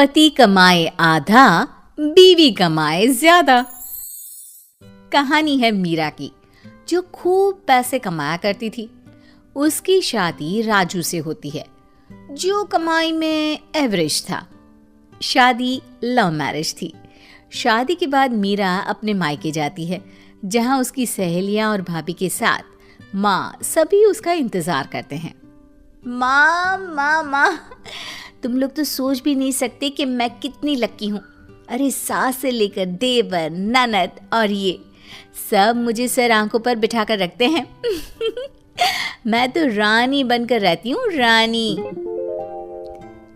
पति कमाए आधा, बीवी कमाए ज्यादा। कहानी है मीरा की, जो खूब पैसे कमाया करती थी। उसकी शादी राजू से होती है, जो कमाई में एवरेज था। शादी लव मैरिज थी। शादी के बाद मीरा अपने मायके जाती है, जहां उसकी सहेलियां और भाभी के साथ माँ सभी उसका इंतजार करते हैं। माँ माँ माँ, तुम लोग तो सोच भी नहीं सकते कि मैं कितनी लक्की हूँ। अरे सास से लेकर देवर, ननद और ये सब मुझे सर आंखों पर बिठा कर रखते हैं। मैं तो रानी बनकर रहती हूँ, रानी।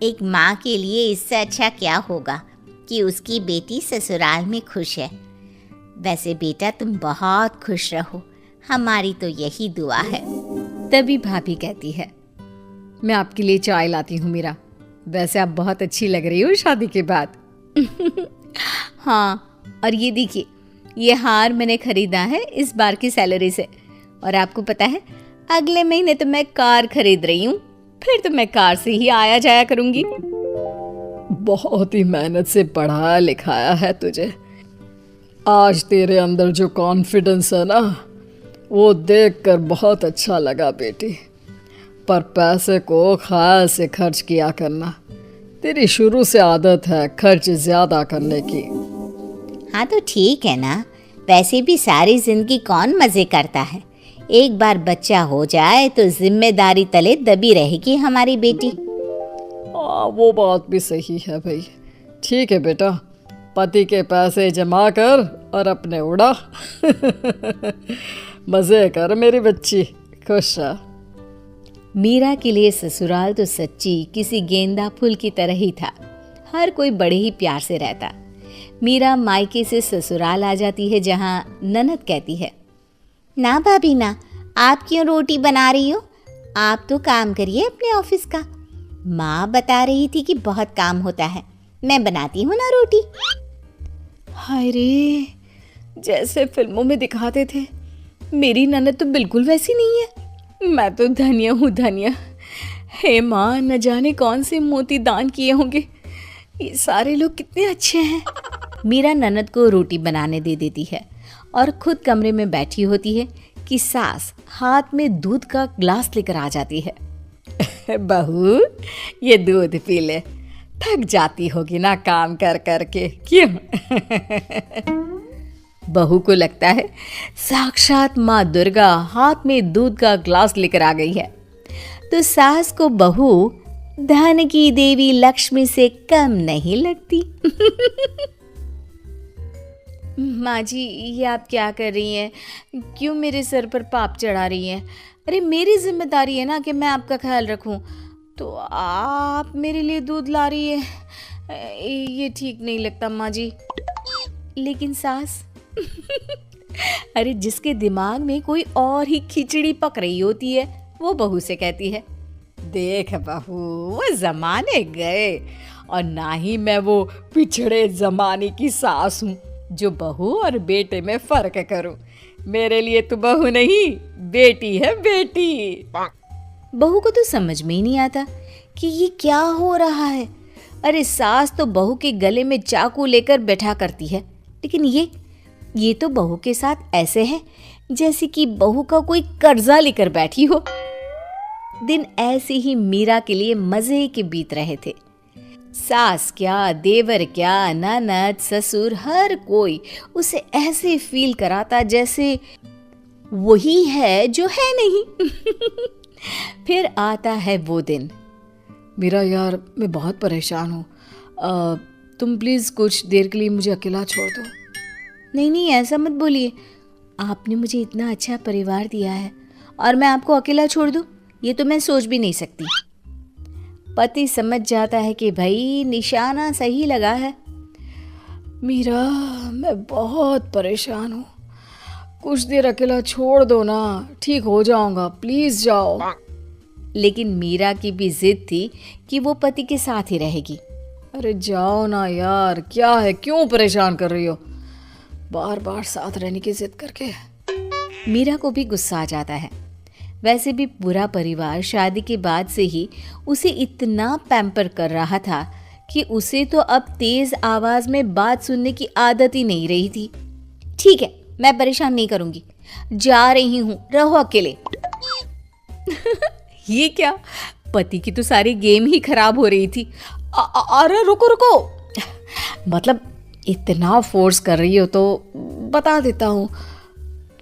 एक माँ के लिए इससे अच्छा क्या होगा कि उसकी बेटी ससुराल में खुश है। वैसे बेटा तुम बहुत खुश रहो, हमारी तो यही दुआ है। तभी भाभी कहती है, मैं आपके लिए चाय लाती हूँ मीरा। वैसे आप बहुत अच्छी लग रही हो शादी के बाद। हाँ, और ये देखिए, ये हार मैंने खरीदा है इस बार की सैलरी से। और आपको पता है, अगले महीने तो मैं कार खरीद रही हूँ। फिर तो मैं कार से ही आया जाया करूंगी। बहुत ही मेहनत से पढ़ाया लिखाया है तुझे। आज तेरे अंदर जो कॉन्फिडेंस है ना, वो देखकर बहुत अच्छा लगा बेटी। पर पैसे को ख्याल से खर्च किया करना। तेरी शुरू से आदत है खर्च ज्यादा करने की। हाँ तो ठीक है ना, वैसे भी सारी जिंदगी कौन मजे करता है। एक बार बच्चा हो जाए तो जिम्मेदारी तले दबी रहेगी हमारी बेटी। वो बात भी सही है भाई। ठीक है बेटा, पति के पैसे जमा कर और अपने उड़ा। मजे कर मेरी बच्ची, खुश रह। मीरा के लिए ससुराल तो सच्ची किसी गेंदा फूल की तरह ही था। हर कोई बड़े ही प्यार से रहता। मीरा मायके से ससुराल आ जाती है, जहां ननद कहती है, ना भाभी ना, आप क्यों रोटी बना रही हो? आप तो काम करिए अपने ऑफिस का। माँ बता रही थी कि बहुत काम होता है, मैं बनाती हूँ ना रोटी। हाय रे, जैसे फिल्मों में दिखाते थे, मेरी ननद तो बिल्कुल वैसी नहीं है। मैं तो धन्य हूँ, धन्य। हे माँ, न जाने कौन से मोती दान किए होंगे। ये सारे लोग कितने अच्छे हैं। मीरा ननद को रोटी बनाने दे देती है और खुद कमरे में बैठी होती है कि सास हाथ में दूध का ग्लास लेकर आ जाती है। बहू, ये दूध पी ले, थक जाती होगी ना काम कर करके, क्यों? बहू को लगता है साक्षात माँ दुर्गा हाथ में दूध का ग्लास लेकर आ गई है। तो सास को बहू धन की देवी लक्ष्मी से कम नहीं लगती। माँ जी, ये आप क्या कर रही हैं? क्यों मेरे सर पर पाप चढ़ा रही हैं? अरे मेरी जिम्मेदारी है ना कि मैं आपका ख्याल रखूं, तो आप मेरे लिए दूध ला रही है। ये ठीक नहीं लगता माँ जी। लेकिन सास, अरे जिसके दिमाग में कोई और ही खिचड़ी पक रही होती है, वो बहू से कहती है, देख बहू, वो जमाने गए और ना ही मैं वो पिछड़े जमाने की सास हूँ जो बहू और बेटे में फर्क करूं। मेरे लिए तो बहू नहीं, बेटी है, बेटी। बहू को तो समझ में ही नहीं आता कि ये क्या हो रहा है। अरे सास तो बहू के गले में चाकू लेकर बैठा करती है, लेकिन ये तो बहू के साथ ऐसे है जैसे कि बहू का कोई कर्जा लेकर बैठी हो। दिन ऐसे ही मीरा के लिए मजे के बीत रहे थे। सास क्या, देवर क्या, ननद, ससुर, हर कोई उसे ऐसे फील कराता जैसे वही है जो है नहीं। फिर आता है वो दिन। मीरा यार, मैं बहुत परेशान हूँ। तुम प्लीज़ कुछ देर के लिए मुझे अकेला छोड़ दो। नहीं नहीं, ऐसा मत बोलिए। आपने मुझे इतना अच्छा परिवार दिया है और मैं आपको अकेला छोड़ दूँ, ये तो मैं सोच भी नहीं सकती। पति समझ जाता है कि भाई निशाना सही लगा है। मीरा, मैं बहुत परेशान हूँ, कुछ देर अकेला छोड़ दो ना, ठीक हो जाऊंगा, प्लीज जाओ। लेकिन मीरा की भी जिद थी कि वो पति के साथ ही रहेगी। अरे जाओ ना यार, क्या है, क्यों परेशान कर रही हो बार बार साथ रहने की जिद करके। मीरा को भी गुस्सा आ जाता है। वैसे भी पूरा परिवार शादी के बाद से ही उसे इतना पैम्पर कर रहा था कि उसे तो अब तेज आवाज में बात सुनने की आदत ही नहीं रही थी। ठीक है, मैं परेशान नहीं करूंगी, जा रही हूं, रहो अकेले। ये क्या, पति की तो सारी गेम ही खराब हो रही थी। अरे रुको रुको, मतलब इतना फोर्स कर रही हो तो बता देता हूँ।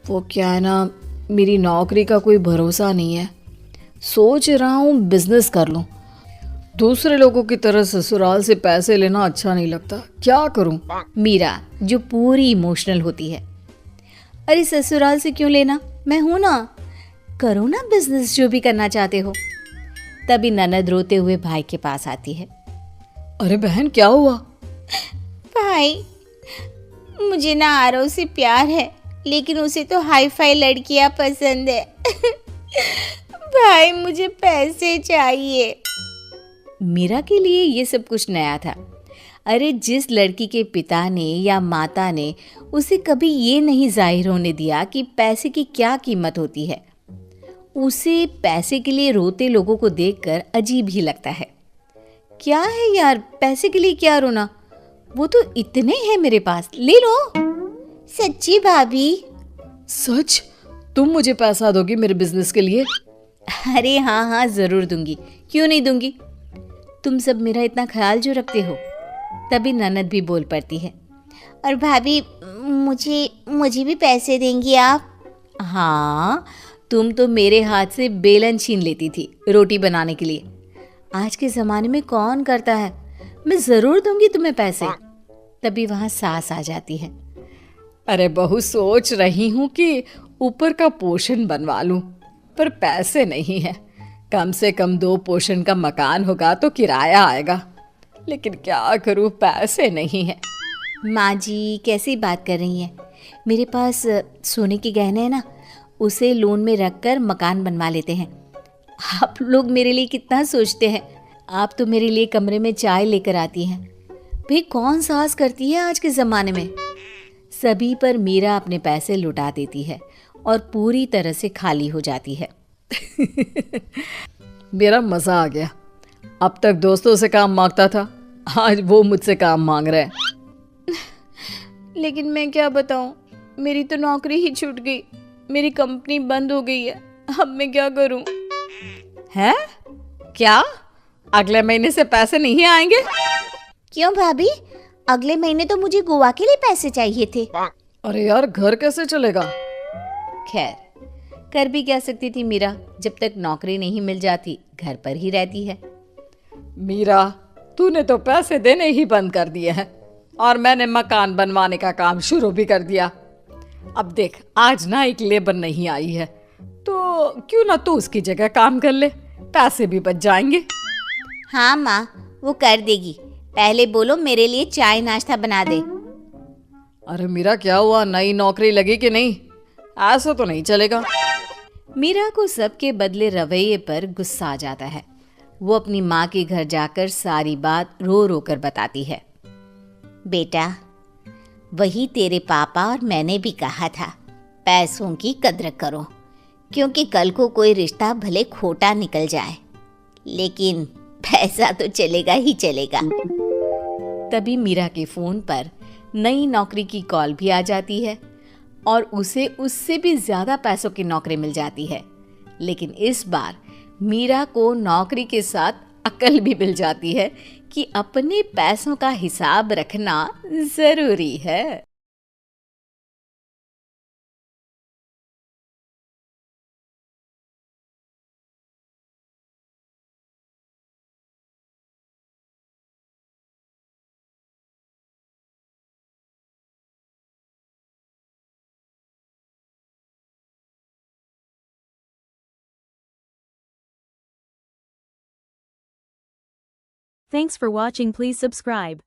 वो क्या है ना, मेरी नौकरी का कोई भरोसा नहीं है। सोच रहा हूँ बिजनेस कर लूँ। दूसरे लोगों की तरह ससुराल से पैसे लेना अच्छा नहीं लगता, क्या करूँ? मीरा जो पूरी इमोशनल होती है। अरे ससुराल से क्यों लेना, मैं हूं ना, करो ना बिजनेस जो भी करना चाहते हो। तभी ननद रोते हुए भाई के पास आती है। अरे बहन क्या हुआ? भाई, मुझे ना आरव से प्यार है, लेकिन उसे तो हाई फाई लड़कियां पसंद है। भाई मुझे पैसे चाहिए। मीरा के लिए ये सब कुछ नया था। अरे जिस लड़की के पिता ने या माता ने उसे कभी ये नहीं जाहिर होने दिया कि पैसे की क्या कीमत होती है, उसे पैसे के लिए रोते लोगों को देखकर अजीब ही लगता है। क्या है यार, पैसे के लिए क्या रोना, वो तो इतने हैं मेरे पास, ले लो। सच्ची भाभी? सच? तुम मुझे पैसा दोगी मेरे बिजनेस के लिए? अरे हाँ हाँ जरूर दूंगी, क्यों नहीं दूंगी, तुम सब मेरा इतना ख्याल जो रखते हो। तभी ननद भी बोल पड़ती है। और भाभी, मुझे भी पैसे देंगी आप? हाँ, तुम तो मेरे हाथ से बेलन छीन लेती थी रोटी बनाने के लिए, आज के ज़माने में कौन करता है, मैं ज़रूर दूंगी तुम्हें पैसे। तभी वहाँ सास आ जाती है। अरे बहू, सोच रही हूँ कि ऊपर का पोर्शन बनवा लूँ, पर पैसे नहीं है। कम से कम 2 पोर्शन का मकान होगा तो किराया आएगा, लेकिन क्या करूँ, पैसे नहीं है। माँ जी कैसी बात कर रही हैं, मेरे पास सोने के गहने हैं ना, उसे लोन में रखकर मकान बनवा लेते हैं। आप लोग मेरे लिए कितना सोचते हैं, आप तो मेरे लिए कमरे में चाय लेकर आती हैं। भाई कौन सास करती है आज के ज़माने में। सभी पर मीरा अपने पैसे लुटा देती है और पूरी तरह से खाली हो जाती है। मेरा मज़ा आ गया। अब तक दोस्तों से काम मांगता था, आज वो मुझसे काम मांग रहे हैं। लेकिन मैं क्या बताऊं, मेरी तो नौकरी ही छूट गई, मेरी कंपनी बंद हो गई है, अब मैं क्या करूं? हैं? क्या? अगले महीने से पैसे नहीं आएंगे? क्यों भाभी, अगले महीने तो मुझे गोवा के लिए पैसे चाहिए थे। अरे यार, घर कैसे चलेगा? खैर, कर भी क्या सकती थी मीरा, जब तक नौकरी नहीं मिल जाती घर पर ही रहती है। मीरा, तूने तो पैसे देने ही बंद कर दिए हैं और मैंने मकान बनवाने का काम शुरू भी कर दिया। अब देख, आज ना एक लेबर नहीं आई है, तो क्यों ना तू उसकी जगह काम कर ले, पैसे भी बच जाएंगे। हाँ माँ, वो कर देगी, पहले बोलो मेरे लिए चाय नाश्ता बना दे। अरे मीरा क्या हुआ, नई नौकरी लगी कि नहीं? ऐसा तो नहीं चलेगा। मीरा को सबके बदले रवैये पर गुस्सा आ जाता है। वो अपनी माँ के घर जाकर सारी बात रो रो कर बताती है। बेटा, वही तेरे पापा और मैंने भी कहा था, पैसों की कद्र करो, क्योंकि कल को कोई रिश्ता भले खोटा निकल जाए, लेकिन पैसा तो चलेगा ही चलेगा। तभी मीरा के फ़ोन पर नई नौकरी की कॉल भी आ जाती है और उसे उससे भी ज़्यादा पैसों की नौकरी मिल जाती है। लेकिन इस बार मीरा को नौकरी के साथ अकल भी मिल जाती है कि अपने पैसों का हिसाब रखना ज़रूरी है। Thanks for watching. Please subscribe.